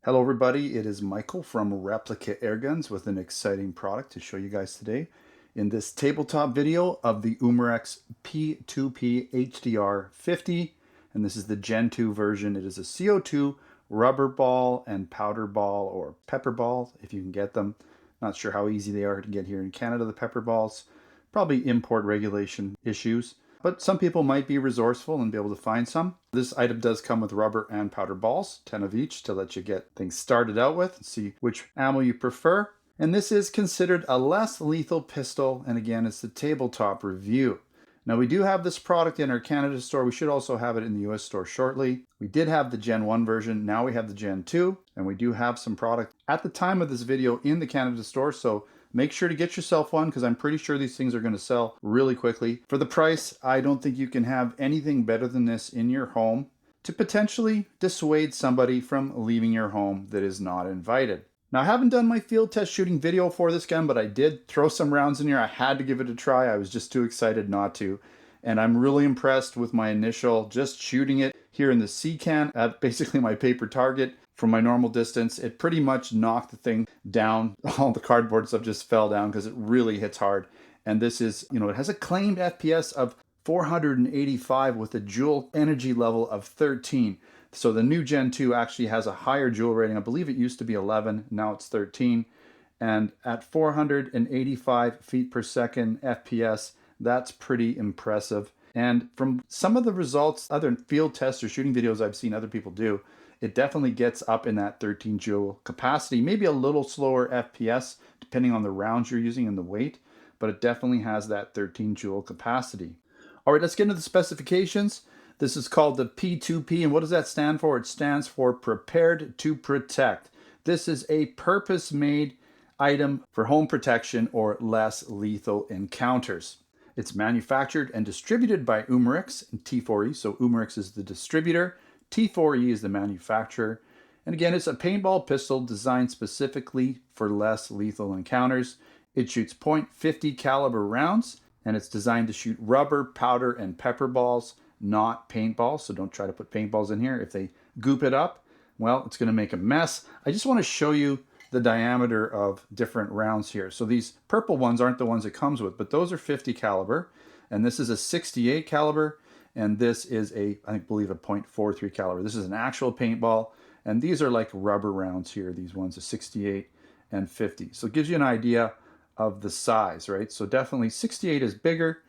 Hello everybody, it is Michael from Replica Airguns with an exciting product to show you guys today in this tabletop video of the Umarex P2P HDR 50, and this is the Gen 2 version. It is a CO2 rubber ball and powder ball, or pepper ball if you can get them. Not sure how easy they are to get here in Canada, the pepper balls. Probably import regulation issues, but some people might be resourceful and be able to find some. This item does come with rubber and powder balls, 10 of each, to let you get things started out with and see which ammo you prefer. And this is considered a less lethal pistol, and again, it's the tabletop review. Now, we do have this product in our Canada store. We should also have it in the US store shortly. We did have the Gen 1 version. Now we have the Gen 2, and we do have some product at the time of this video in the Canada store, so make sure to get yourself one because I'm pretty sure these things are going to sell really quickly. For the price, I don't think you can have anything better than this in your home to potentially dissuade somebody from leaving your home that is not invited. Now, I haven't done my field test shooting video for this gun, but I did throw some rounds in here. I had to give it a try. I was just too excited not to. And I'm really impressed with my initial just shooting it here in the C-can at basically my paper target. From my normal distance, it pretty much knocked the thing down. All the cardboard stuff just fell down because it really hits hard. And this is, it has a claimed FPS of 485 with a Joule energy level of 13. So the new Gen 2 actually has a higher Joule rating. I believe it used to be 11, now it's 13. And at 485 feet per second FPS, that's pretty impressive. And from some of the results, other field tests or shooting videos I've seen other people do, it definitely gets up in that 13 Joule capacity, maybe a little slower FPS depending on the rounds you're using and the weight, but it definitely has that 13 Joule capacity. All right, let's get into the specifications. This is called the P2P, and what does that stand for? It stands for Prepared to Protect. This is a purpose-made item for home protection or less lethal encounters. It's manufactured and distributed by Umarex and T4E, so Umarex is the distributor, T4E is the manufacturer, and again, it's a paintball pistol designed specifically for less lethal encounters. It shoots .50 caliber rounds, and it's designed to shoot rubber, powder, and pepper balls, not paintballs, so don't try to put paintballs in here. If they goop it up, well, it's going to make a mess. I just want to show you the diameter of different rounds here. So these purple ones aren't the ones it comes with, but those are 50 caliber, and this is a 68 caliber, and this is I believe a .43 caliber. This is an actual paintball, and these are like rubber rounds here. These ones are 68 and 50. So it gives you an idea of the size, right? So definitely 68 is bigger.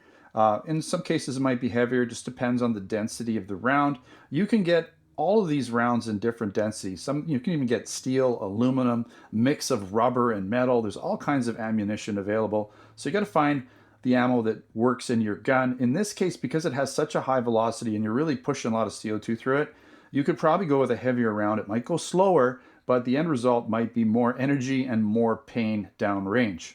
In some cases it might be heavier, just depends on the density of the round. You can get all of these rounds in different densities. You can even get steel, aluminum, mix of rubber and metal. There's all kinds of ammunition available. So you got to find the ammo that works in your gun. In this case, because it has such a high velocity and you're really pushing a lot of CO2 through it, you could probably go with a heavier round. It might go slower, but the end result might be more energy and more pain downrange.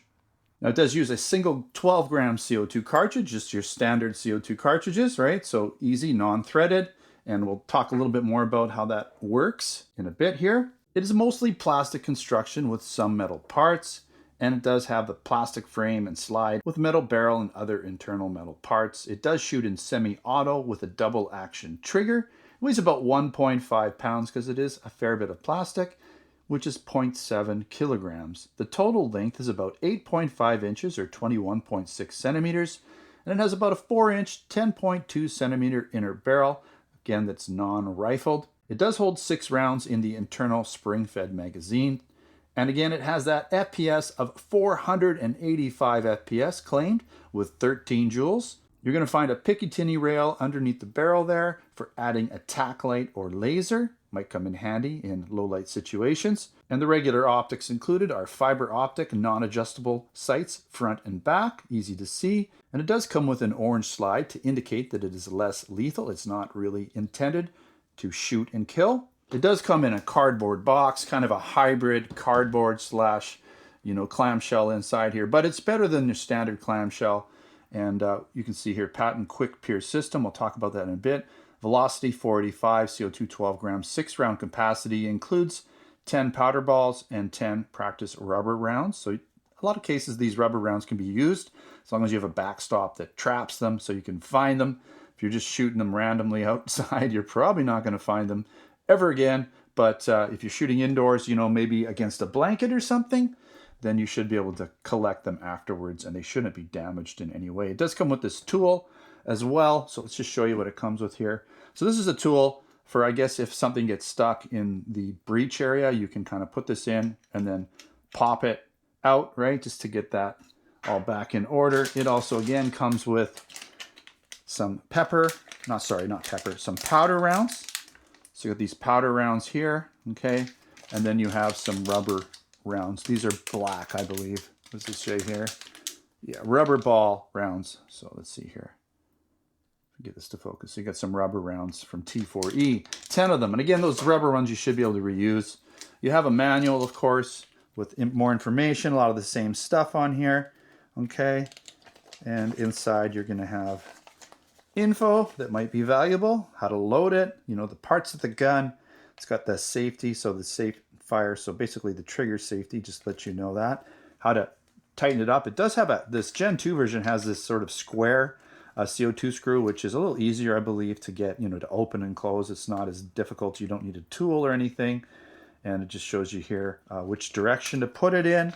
Now, it does use a single 12-gram CO2 cartridge, just your standard CO2 cartridges, right? So easy, non-threaded, and we'll talk a little bit more about how that works in a bit here. It is mostly plastic construction with some metal parts, and it does have the plastic frame and slide with metal barrel and other internal metal parts. It does shoot in semi-auto with a double action trigger. It weighs about 1.5 pounds because it is a fair bit of plastic, which is 0.7 kilograms. The total length is about 8.5 inches or 21.6 centimeters, and it has about a 4-inch, 10.2 centimeter inner barrel. Again, that's non-rifled. It does hold 6 rounds in the internal spring-fed magazine. And again, it has that FPS of 485 FPS claimed with 13 joules. You're going to find a Picatinny rail underneath the barrel there for adding a tack light or laser. Might come in handy in low light situations. And the regular optics included are fiber optic non-adjustable sights front and back, easy to see. And it does come with an orange slide to indicate that it is less lethal. It's not really intended to shoot and kill. It does come in a cardboard box, kind of a hybrid cardboard slash, clamshell inside here, but it's better than your standard clamshell. And you can see here, patent quick pierce system. We'll talk about that in a bit. Velocity 485, CO2 12 grams, 6-round capacity, includes 10 powder balls and 10 practice rubber rounds. So a lot of cases, these rubber rounds can be used as long as you have a backstop that traps them so you can find them. If you're just shooting them randomly outside, you're probably not going to find them ever again. But if you're shooting indoors, you know, maybe against a blanket or something, then you should be able to collect them afterwards, and they shouldn't be damaged in any way. It does come with this tool as well, so let's just show you what it comes with here. So this is a tool for, I guess, if something gets stuck in the breech area, you can kind of put this in and then pop it out, right, just to get that all back in order. It also, again, comes with some some powder rounds. So you got these powder rounds here, okay, and then you have some rubber rounds. These are black, I believe. What's this say here? Yeah, rubber ball rounds. So let's see here. Get this to focus. So you got some rubber rounds from T4E, 10 of them. And again, those rubber ones you should be able to reuse. You have a manual, of course, with more information, a lot of the same stuff on here, okay? And inside you're gonna have info that might be valuable, how to load it, you know, the parts of the gun. It's got the safety, so the safe fire, so basically the trigger safety, just let you know that. How to tighten it up. It does have this Gen 2 version has this sort of square CO2 screw, which is a little easier, I believe, to get, you know, to open and close. It's not as difficult. You don't need a tool or anything. And it just shows you here which direction to put it in,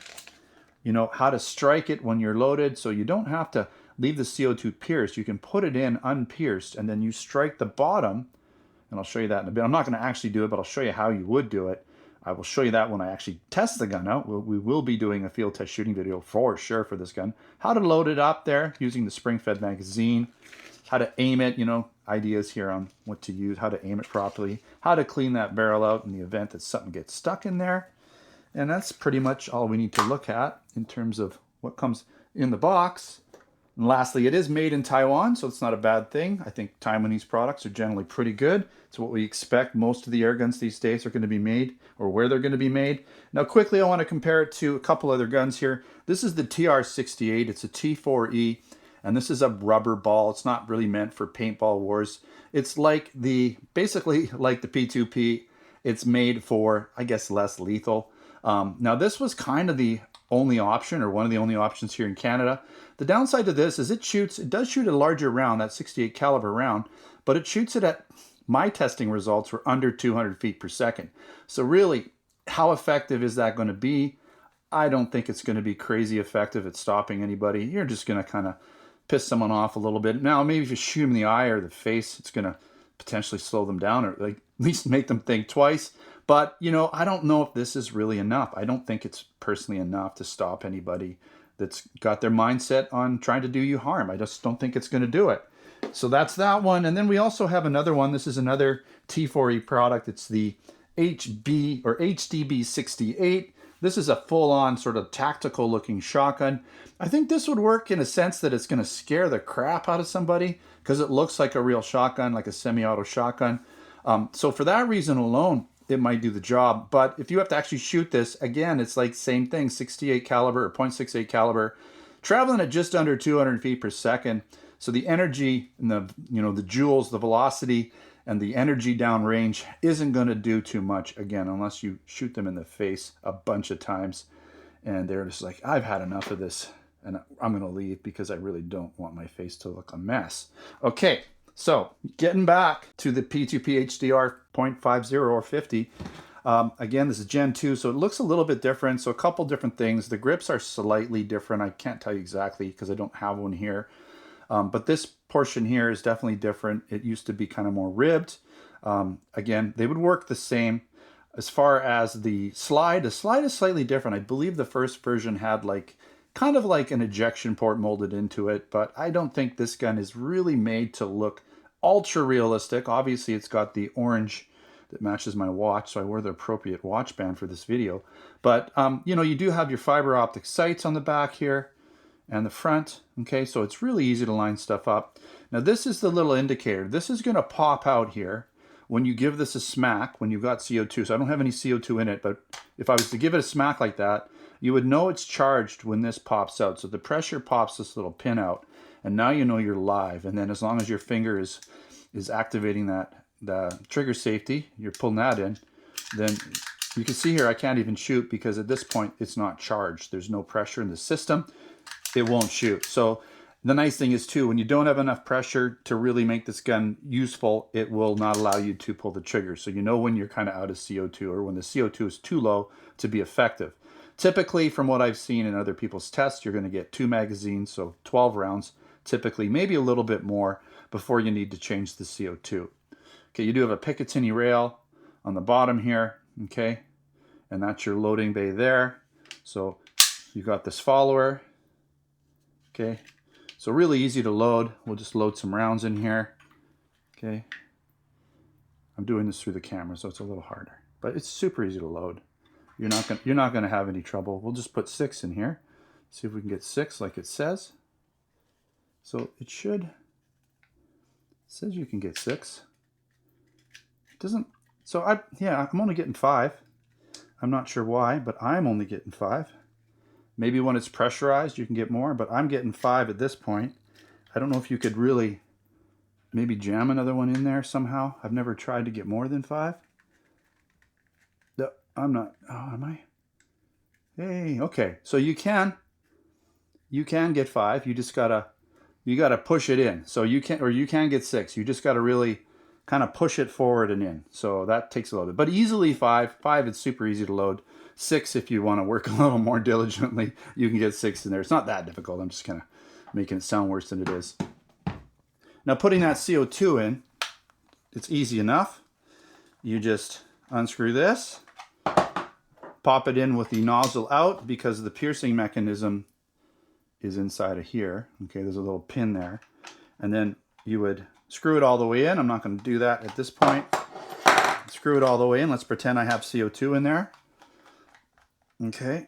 you know, how to strike it when you're loaded. So you don't have to leave the CO2 pierced. You can put it in unpierced, and then you strike the bottom. And I'll show you that in a bit. I'm not going to actually do it, but I'll show you how you would do it. I will show you that when I actually test the gun out. We will be doing a field test shooting video for sure for this gun. How to load it up there using the spring-fed magazine. How to aim it, you know, ideas here on what to use, how to aim it properly. How to clean that barrel out in the event that something gets stuck in there. And that's pretty much all we need to look at in terms of what comes in the box. And lastly, it is made in Taiwan, so it's not a bad thing. I think Taiwanese products are generally pretty good. It's what we expect. Most of the air guns these days are going to be made, or where they're going to be made. Now quickly, I want to compare it to a couple other guns here. This is the TR-68. It's a T4E, and this is a rubber ball. It's not really meant for paintball wars. It's like basically like the P2P. It's made for, I guess, less lethal. Now this was kind of the only option, or one of the only options here in Canada. The downside to this is it does shoot a larger round, that 68 caliber round, but it shoots it at, my testing results were under 200 feet per second. So really, how effective is that going to be? I don't think it's going to be crazy effective at stopping anybody. You're just going to kind of piss someone off a little bit. Now, maybe if you shoot them in the eye or the face, it's going to potentially slow them down, or like at least make them think twice. But, you know, I don't know if this is really enough. I don't think it's personally enough to stop anybody that's got their mindset on trying to do you harm. I just don't think it's going to do it. So that's that one. And then we also have another one. This is another T4E product. It's the HDB 68. This is a full-on sort of tactical looking shotgun. I think this would work in a sense that it's going to scare the crap out of somebody because it looks like a real shotgun, like a semi-auto shotgun. So for that reason alone, it might do the job. But if you have to actually shoot this, again, it's like same thing, 68 caliber or .68 caliber, traveling at just under 200 feet per second. So the energy and the joules, the velocity and the energy downrange isn't going to do too much, again, unless you shoot them in the face a bunch of times and they're just like, I've had enough of this and I'm going to leave because I really don't want my face to look a mess. Okay. So getting back to the P2P HDR 0.50 or 50, again, this is Gen 2, so it looks a little bit different. So a couple different things. The grips are slightly different. I can't tell you exactly because I don't have one here. But this portion here is definitely different. It used to be kind of more ribbed. Again, they would work the same. As far as the slide is slightly different. I believe the first version had kind of like an ejection port molded into it, but I don't think this gun is really made to look ultra realistic. Obviously, it's got the orange that matches my watch, so I wore the appropriate watch band for this video. But, you know, you do have your fiber optic sights on the back here and the front, okay? So it's really easy to line stuff up. Now, this is the little indicator. This is going to pop out here when you give this a smack, when you've got CO2. So I don't have any CO2 in it, but if I was to give it a smack like that, you would know it's charged when this pops out. So the pressure pops this little pin out, and now you know you're live. And then as long as your finger is activating the trigger safety, you're pulling that in, then you can see here I can't even shoot because at this point it's not charged. There's no pressure in the system. It won't shoot. So The nice thing is too, when you don't have enough pressure to really make this gun useful, it will not allow you to pull the trigger. So you know when you're kind of out of CO2 or when the CO2 is too low to be effective. Typically, from what I've seen in other people's tests, you're going to get 2 magazines, so 12 rounds, typically, maybe a little bit more before you need to change the CO2. Okay, you do have a Picatinny rail on the bottom here, okay, and that's your loading bay there. So you've got this follower, okay. So really easy to load. We'll just load some rounds in here. Okay. I'm doing this through the camera, so it's a little harder. But it's super easy to load. You're not gonna have any trouble. We'll just put 6 in here. See if we can get 6 like it says. So it says you can get 6. It doesn't. So I'm only getting 5. I'm not sure why, but I'm only getting 5. Maybe when it's pressurized, you can get more, but I'm getting 5 at this point. I don't know if you could really maybe jam another one in there somehow. I've never tried to get more than 5. No, I'm not. Oh, am I? Hey, okay. So you can get 5. You just gotta push it in. So you can get 6. You just gotta really kind of push it forward and in. So that takes a little bit, but easily 5. 5, it's super easy to load. 6, if you want to work a little more diligently, you can get 6 in there. It's not that difficult. I'm just kind of making it sound worse than it is. Now putting that CO2 in, it's easy enough. You just unscrew this, pop it in with the nozzle out because the piercing mechanism is inside of here. Okay, there's a little pin there. And then you would screw it all the way in. I'm not going to do that at this point. Screw it all the way in. Let's pretend I have CO2 in there. Okay,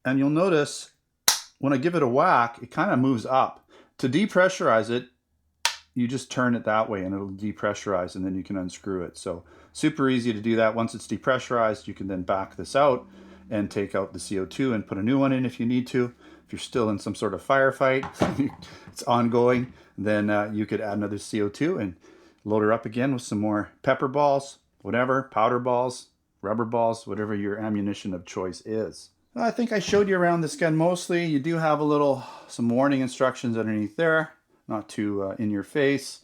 and you'll notice when I give it a whack, it kind of moves up. To depressurize it, you just turn it that way and it'll depressurize and then you can unscrew it. So super easy to do that. Once it's depressurized, you can then back this out and take out the CO2 and put a new one in if you need to. If you're still in some sort of firefight, it's ongoing, then you could add another CO2 and load her up again with some more pepper balls, whatever, powder balls, rubber balls, whatever your ammunition of choice is. I think I showed you around this gun mostly. You do have some warning instructions underneath there, not too in your face.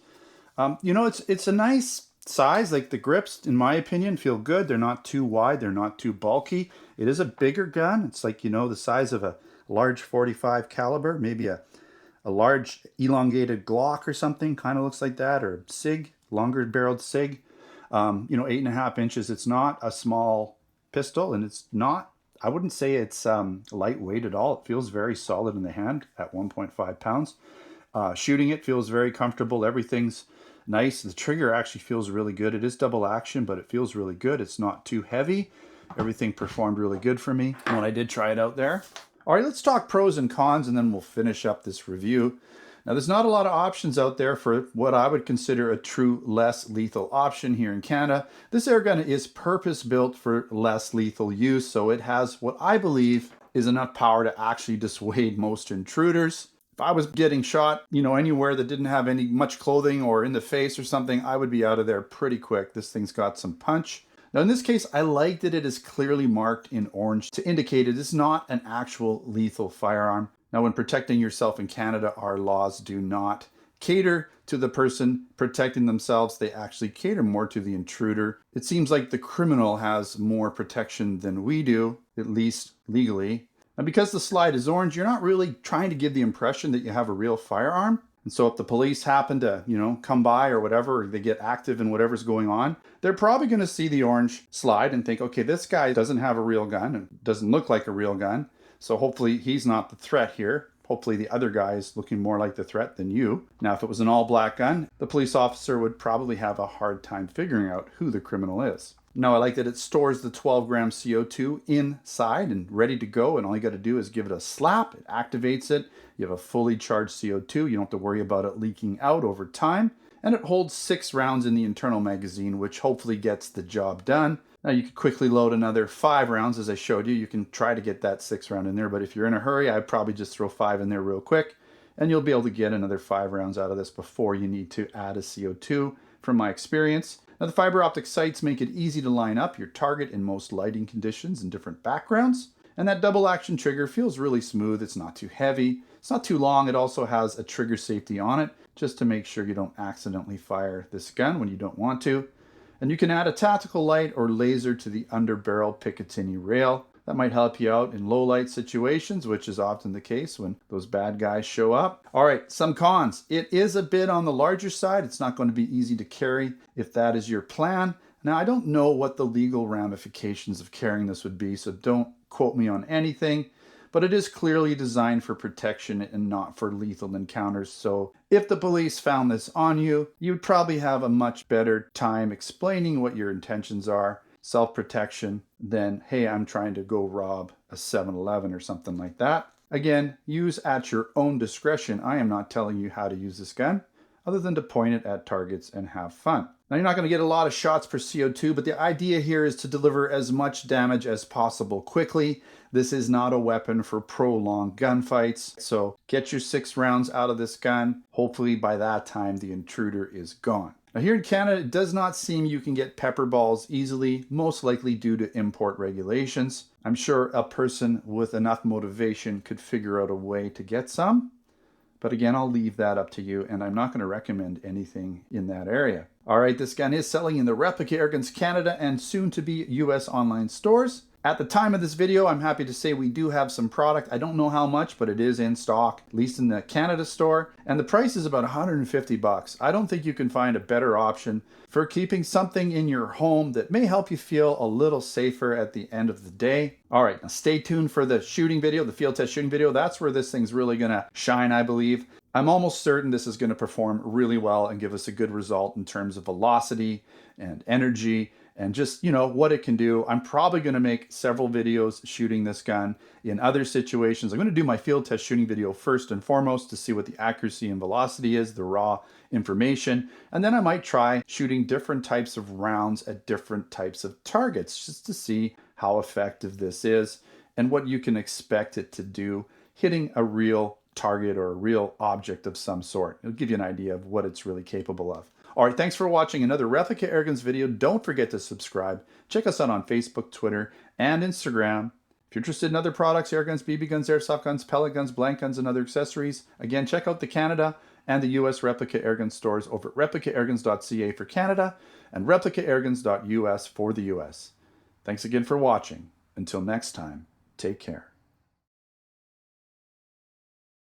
You know, it's a nice size. Like the grips, in my opinion, feel good. They're not too wide. They're not too bulky. It is a bigger gun. It's like, you know, the size of a large 45 caliber, maybe a large elongated Glock or something, kind of looks like that, or SIG, longer barreled SIG. You know, 8.5 inches. It's not a small pistol, and it's not, I wouldn't say it's lightweight at all. It feels very solid in the hand at 1.5 pounds. Shooting it feels very comfortable. Everything's nice. The trigger actually feels really good. It is double action, but it feels really good. It's not too heavy. Everything performed really good for me when I did try it out there. All right, let's talk pros and cons, and then we'll finish up this review. Now, there's not a lot of options out there for what I would consider a true less lethal option here in Canada. This airgun is purpose-built for less lethal use, so it has what I believe is enough power to actually dissuade most intruders. If I was getting shot, you know, anywhere that didn't have much clothing or in the face or something, I would be out of there pretty quick. This thing's got some punch. Now in this case, I like that it is clearly marked in orange to indicate it is not an actual lethal firearm. Now when protecting yourself in Canada, our laws do not cater to the person protecting themselves. They actually cater more to the intruder. It seems like the criminal has more protection than we do, at least legally. And because the slide is orange, you're not really trying to give the impression that you have a real firearm. And so if the police happen to, you know, come by or whatever, or they get active in whatever's going on, they're probably going to see the orange slide and think, okay, this guy doesn't have a real gun and doesn't look like a real gun. So hopefully he's not the threat here. Hopefully the other guy is looking more like the threat than you. Now, if it was an all black gun, the police officer would probably have a hard time figuring out who the criminal is. Now, I like that it stores the 12-gram CO2 inside and ready to go, and all you got to do is give it a slap. It activates it. You have a fully charged CO2. You don't have to worry about it leaking out over time. And it holds 6 rounds in the internal magazine, which hopefully gets the job done. Now, you could quickly load another 5 rounds, as I showed you. You can try to get that 6th round in there, but if you're in a hurry, I'd probably just throw 5 in there real quick, and you'll be able to get another 5 rounds out of this before you need to add a CO2, from my experience. Now, the fiber optic sights make it easy to line up your target in most lighting conditions and different backgrounds. And that double action trigger feels really smooth. It's not too heavy. It's not too long. It also has a trigger safety on it just to make sure you don't accidentally fire this gun when you don't want to. And you can add a tactical light or laser to the underbarrel Picatinny rail. That might help you out in low light situations, which is often the case when those bad guys show up. All right, some cons. It is a bit on the larger side. It's not going to be easy to carry if that is your plan. Now, I don't know what the legal ramifications of carrying this would be, so don't quote me on anything, but it is clearly designed for protection and not for lethal encounters. So if the police found this on you, you'd probably have a much better time explaining what your intentions are, self-protection, than, hey, I'm trying to go rob a 7-Eleven or something like that. Again, use at your own discretion. I am not telling you how to use this gun, other than to point it at targets and have fun. Now, you're not going to get a lot of shots per CO2, but the idea here is to deliver as much damage as possible quickly. This is not a weapon for prolonged gunfights, so get your 6 rounds out of this gun. Hopefully by that time the intruder is gone. Now here in Canada, it does not seem you can get pepper balls easily, most likely due to import regulations. I'm sure a person with enough motivation could figure out a way to get some. But again, I'll leave that up to you, and I'm not going to recommend anything in that area. All right, this gun is selling in the Replica Airguns Canada and soon to be US online stores. At the time of this video, I'm happy to say we do have some product. I don't know how much, but it is in stock, at least in the Canada store. And the price is about 150 bucks. I don't think you can find a better option for keeping something in your home that may help you feel a little safer at the end of the day. All right, now stay tuned for the shooting video, the field test shooting video. That's where this thing's really gonna shine, I believe. I'm almost certain this is gonna perform really well and give us a good result in terms of velocity and energy and just, you know, what it can do. I'm probably going to make several videos shooting this gun in other situations. I'm going to do my field test shooting video first and foremost to see what the accuracy and velocity is, the raw information. And then I might try shooting different types of rounds at different types of targets just to see how effective this is and what you can expect it to do hitting a real target or a real object of some sort. It'll give you an idea of what it's really capable of. All right, thanks for watching another Replica Airguns video. Don't forget to subscribe. Check us out on Facebook, Twitter, and Instagram. If you're interested in other products, air guns, BB guns, airsoft guns, pellet guns, blank guns, and other accessories, again, check out the Canada and the US Replica Airguns stores over at replicaairguns.ca for Canada and replicaairguns.us for the US. Thanks again for watching. Until next time, take care.